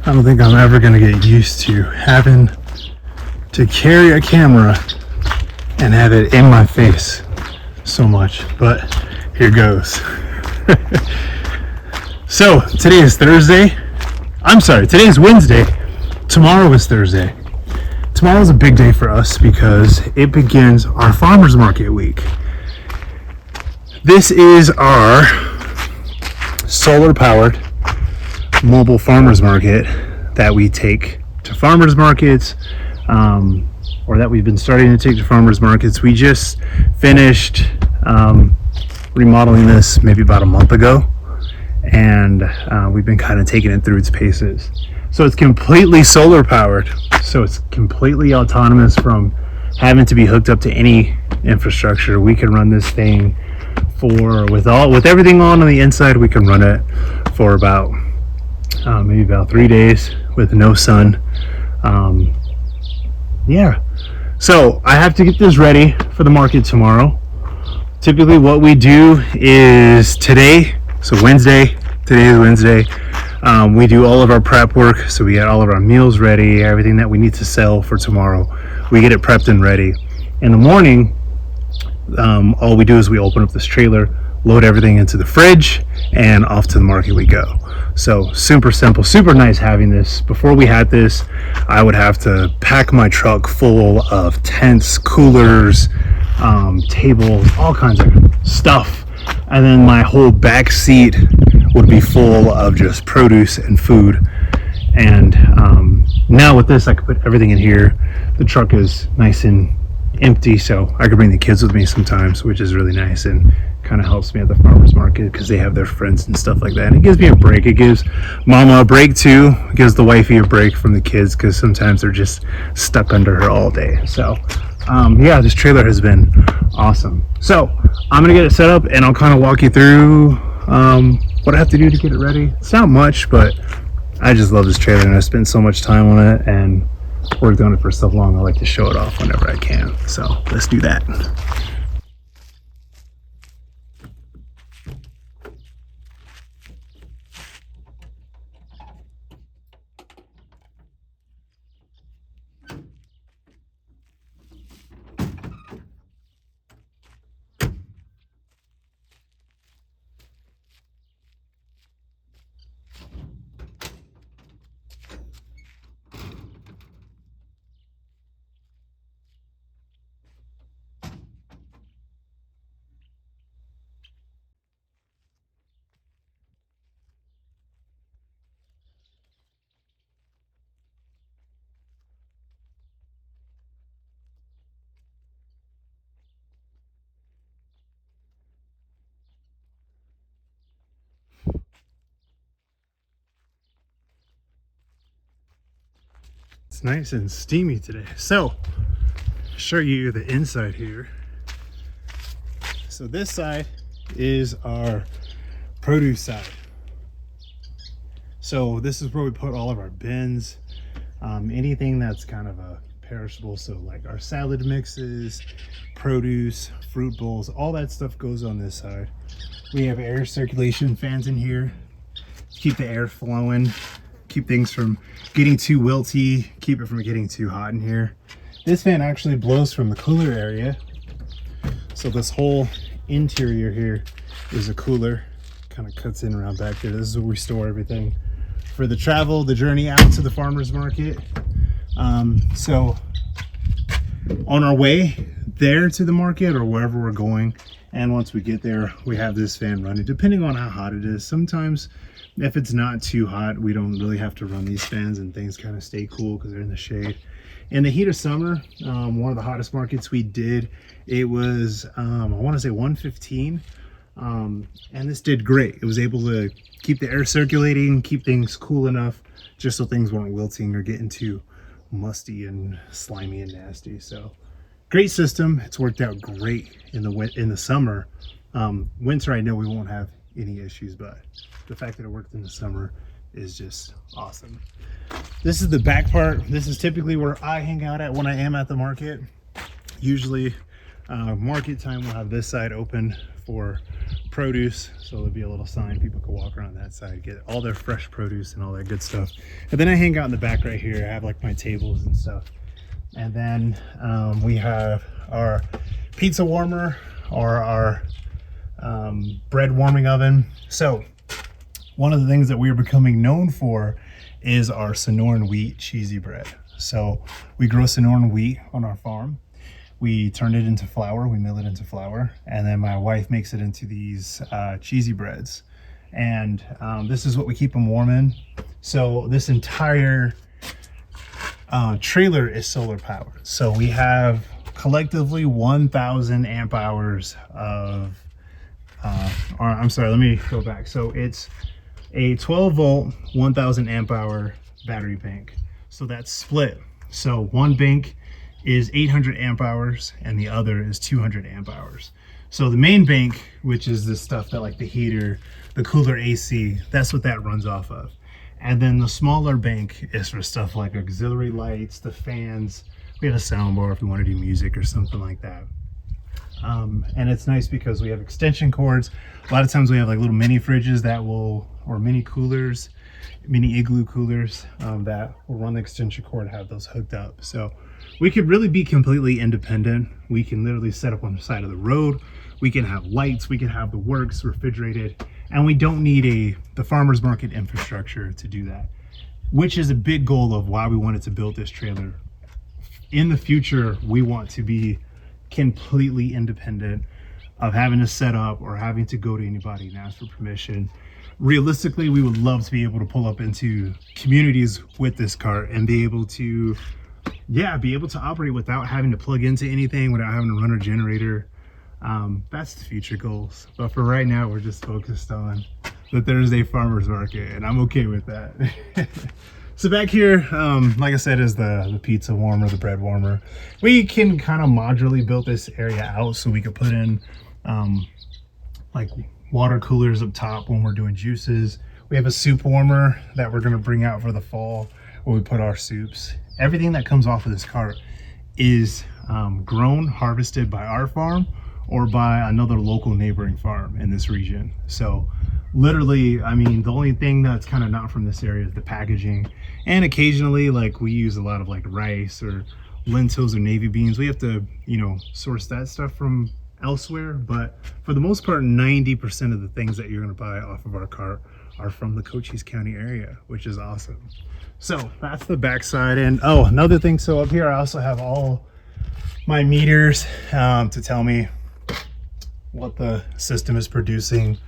I don't think I'm ever gonna get used to having to carry a camera and have it in my face so much, but here goes. So today is Thursday. I'm sorry, today is Wednesday. Tomorrow is Thursday. Tomorrow is a big day for us because it begins our farmers market week. This is our solar powered mobile farmers market that we take to farmers markets, or that we've been starting to take to farmers markets. We just finished remodeling this maybe about a month ago, and we've been kind of taking it through its paces. So it's completely solar powered, so it's completely autonomous from having to be hooked up to any infrastructure. We can run this thing with everything on the inside. We can run it for about maybe about 3 days with no sun. Yeah, so I have to get this ready for the market tomorrow. Typically what we do is today is Wednesday, we do all of our prep work. So we get all of our meals ready, everything that we need to sell for tomorrow, we get it prepped and ready. In the morning, all we do is we open up this trailer, load everything into the fridge, and off to the market we go. So super simple, super nice having this. Before we had this, I would have to pack my truck full of tents, coolers, tables, all kinds of stuff, and then my whole back seat would be full of just produce and food. And now with this, I could put everything in here. The truck is nice and empty, so I could bring the kids with me sometimes, which is really nice and kind of helps me at the farmers market because they have their friends and stuff like that. And it gives me a break. It gives mama a break too. It gives the wifey a break from the kids because sometimes they're just stuck under her all day. So yeah, this trailer has been awesome. So I'm gonna get it set up and I'll kind of walk you through what I have to do to get it ready. It's not much, but I just love this trailer and I spent so much time on it and worked on it for so long. I like to show it off whenever I can. So let's do that. It's nice and steamy today. So, show you the inside here. So this side is our produce side. So this is where we put all of our bins, anything that's kind of a perishable. So like our salad mixes, produce, fruit bowls, all that stuff goes on this side. We have air circulation fans in here, keep the air flowing, keep things from getting too wilty, keep it from getting too hot in here. This fan actually blows from the cooler area. So this whole interior here is a cooler, kind of cuts in around back there. This is where we store everything for the travel, the journey out to the farmer's market. So on our way there to the market or wherever we're going, and once we get there, we have this fan running, depending on how hot it is. Sometimes if it's not too hot, we don't really have to run these fans and things kind of stay cool because they're in the shade. In the heat of summer, one of the hottest markets we did, it was, I want to say 115. And this did great. It was able to keep the air circulating, keep things cool enough just so things weren't wilting or getting too musty and slimy and nasty. So great system. It's worked out great in the summer. Winter, I know we won't have any issues, but the fact that it worked in the summer is just awesome. This is the back part. This is typically where I hang out at when I am at the market. Usually market time, we'll have this side open for produce. So there'll be a little sign, people can walk around that side, get all their fresh produce and all that good stuff. And then I hang out in the back right here. I have like my tables and stuff. And then we have our pizza warmer or our bread warming oven. So one of the things that we're becoming known for is our Sonoran wheat cheesy bread. So we grow Sonoran wheat on our farm. We turn it into flour, we mill it into flour, and then my wife makes it into these cheesy breads. And this is what we keep them warm in. So this entire trailer is solar powered. So we have collectively 1,000 amp hours of, or I'm sorry, let me go back. So it's a 12 volt, 1,000 amp hour battery bank. So that's split. So one bank is 800 amp hours and the other is 200 amp hours. So the main bank, which is the stuff that like the heater, the cooler AC, that's what that runs off of. And then the smaller bank is for stuff like auxiliary lights, the fans. We have a sound bar if we want to do music or something like that. And it's nice because we have extension cords. A lot of times we have like little mini fridges that will, or mini coolers, mini igloo coolers that will run the extension cord, have those hooked up. So we could really be completely independent. We can literally set up on the side of the road. We can have lights, we can have the works refrigerated, and we don't need the farmer's market infrastructure to do that, which is a big goal of why we wanted to build this trailer. In the future, we want to be completely independent of having to set up or having to go to anybody and ask for permission. Realistically, we would love to be able to pull up into communities with this cart and be able to, be able to operate without having to plug into anything, without having to run a generator. That's the future goals. But for right now, we're just focused on the Thursday farmers market, and I'm okay with that. So back here, like I said, is the pizza warmer, the bread warmer. We can kind of modularly build this area out so we could put in like water coolers up top when we're doing juices. We have a soup warmer that we're gonna bring out for the fall where we put our soups. Everything that comes off of this cart is grown, harvested by our farm or by another local neighboring farm in this region. So literally, I mean, the only thing that's kind of not from this area is the packaging. And occasionally, like, we use a lot of like rice or lentils or navy beans. We have to, source that stuff from elsewhere. But for the most part, 90% of the things that you're gonna buy off of our cart are from the Cochise County area, which is awesome. So that's the backside. And oh, another thing, so up here I also have all my meters to tell me what the system is producing,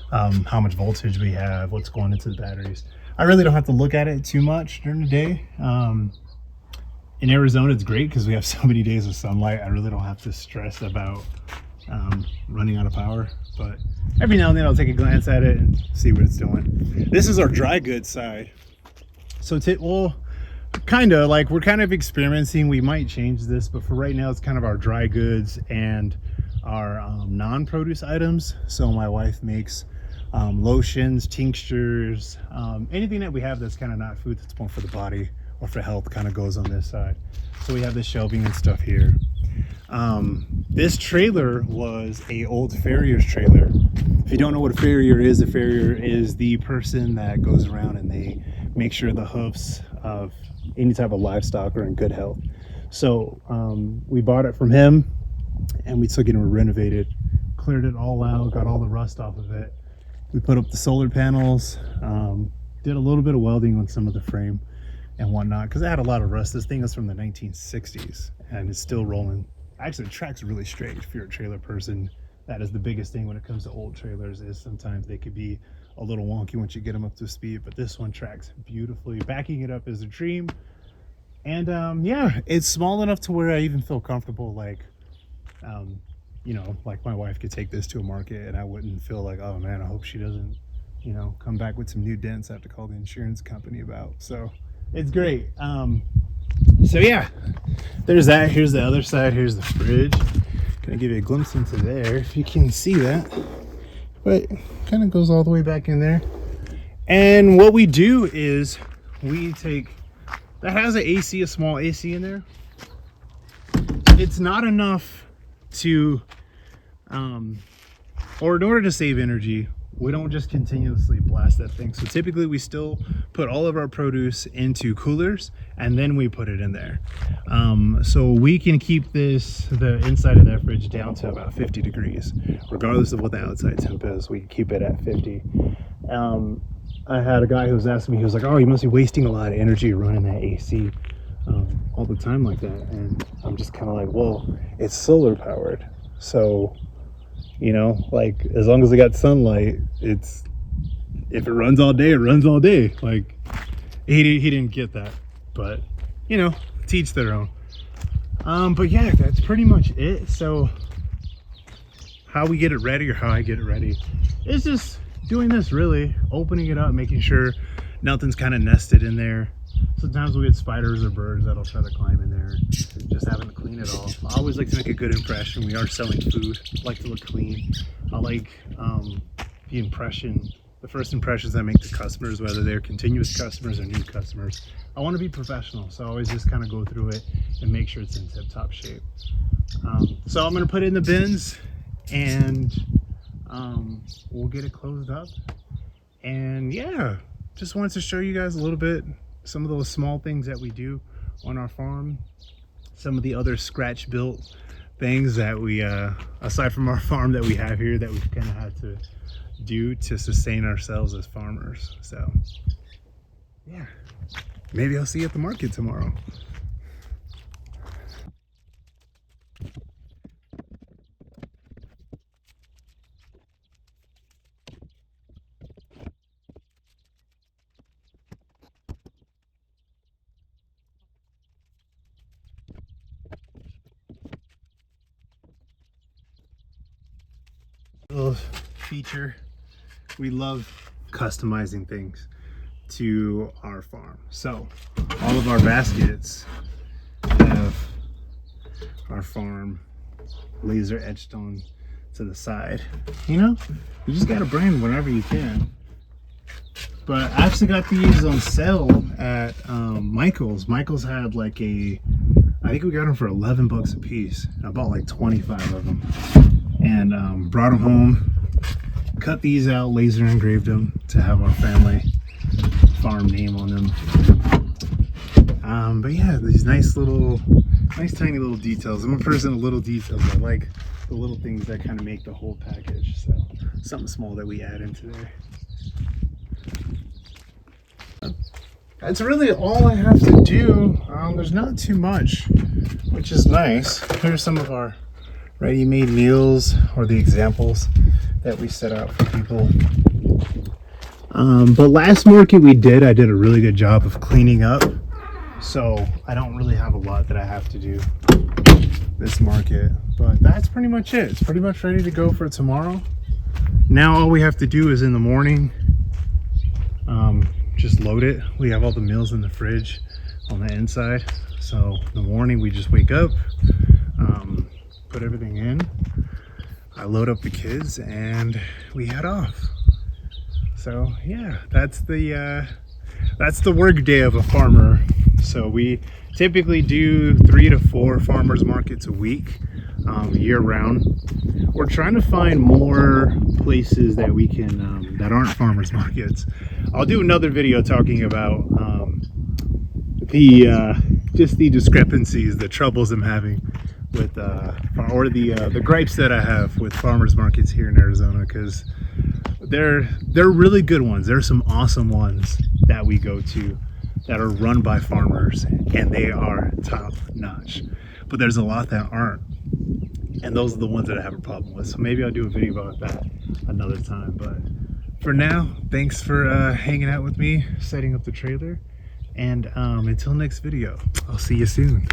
how much voltage we have, what's going into the batteries. I really don't have to look at it too much during the day. In Arizona, it's great because we have so many days of sunlight. I really don't have to stress about running out of power. But every now and then I'll take a glance at it and see what it's doing. This is our dry goods side. So we're kind of experimenting. We might change this, but for right now, it's kind of our dry goods and our non-produce items. So my wife makes lotions, tinctures, anything that we have that's kind of not food, that's more for the body or for health, kind of goes on this side. So we have the shelving and stuff here. This trailer was a old farrier's trailer. If you don't know what a farrier is the person that goes around and they make sure the hoofs of any type of livestock are in good health. So we bought it from him and we took it and we renovated, cleared it all out, got all the rust off of it. We put up the solar panels, did a little bit of welding on some of the frame and whatnot, because it had a lot of rust. This thing is from the 1960s and it's still rolling. Actually, the track's really straight. If you're a trailer person, that is the biggest thing when it comes to old trailers, is sometimes they could be a little wonky once you get them up to speed, but this one tracks beautifully. Backing it up is a dream. And yeah, it's small enough to where I even feel comfortable, like, like my wife could take this to a market and I wouldn't feel like, oh man, I hope she doesn't, come back with some new dents I have to call the insurance company about. So it's great. So yeah, there's that. Here's the other side. Here's the fridge. Gonna give you a glimpse into there if you can see that, but kind of goes all the way back in there. And what we do is we take, that has an AC, a small AC in there. It's not enough to or in order to save energy, we don't just continuously blast that thing. So typically we still put all of our produce into coolers and then we put it in there. So we can keep the inside of that fridge down to about 50 degrees, regardless of what the outside temp is. We can keep it at 50. I had a guy who was asking me, he was like, oh, you must be wasting a lot of energy running that AC all the time like that. And I'm just kind of like, well, it's solar powered. So, you know, like, as long as it got sunlight, if it runs all day, it runs all day. Like, he didn't get that, but, you know, teach their own. But yeah, that's pretty much it. So how we get it ready, or how I get it ready, is just doing this, really opening it up, making sure nothing's kind of nested in there. Sometimes we'll get spiders or birds that'll try to climb in there. Just having to clean it off. I always like to make a good impression. We are selling food. I like to look clean. I like the first impressions I make to customers, whether they're continuous customers or new customers. I want to be professional, so I always just kind of go through it and make sure it's in tip-top shape. So I'm going to put it in the bins, and we'll get it closed up. And yeah, just wanted to show you guys a little bit, some of those small things that we do on our farm, some of the other scratch built things that we aside from our farm that we have here, that we've kind of had to do to sustain ourselves as farmers. So yeah, maybe I'll see you at the market tomorrow. Little feature, we love customizing things to our farm. So all of our baskets have our farm laser etched on to the side. You know, you just gotta brand whenever you can. But I actually got these on sale at Michael's. Michael's had like I think we got them for 11 bucks a piece. I bought like 25 of them. And brought them home, cut these out, laser engraved them to have our family farm name on them. But yeah, these nice tiny little details. I'm a person of little details. I like the little things that kind of make the whole package. So something small that we add into there. That's really all I have to do. There's not too much, which is nice. Here's some of our ready-made meals, or the examples that we set out for people. But last market I did a really good job of cleaning up, so I don't really have a lot that I have to do this market. But that's pretty much it. It's pretty much ready to go for tomorrow. Now all we have to do is in the morning just load it. We have all the meals in the fridge on the inside, so in the morning we just wake up, put everything in, I load up the kids, and we head off. So yeah, that's the work day of a farmer. So we typically do 3 to 4 farmers markets a week, year round. We're trying to find more places that we can that aren't farmers markets. I'll do another video talking about just the discrepancies, the troubles I'm having with the gripes that I have with farmers markets here in Arizona, because they're really good ones. There's some awesome ones that we go to that are run by farmers, and they are top notch. But there's a lot that aren't, and those are the ones that I have a problem with. So maybe I'll do a video about that another time. But for now, thanks for hanging out with me, setting up the trailer, and until next video, I'll see you soon.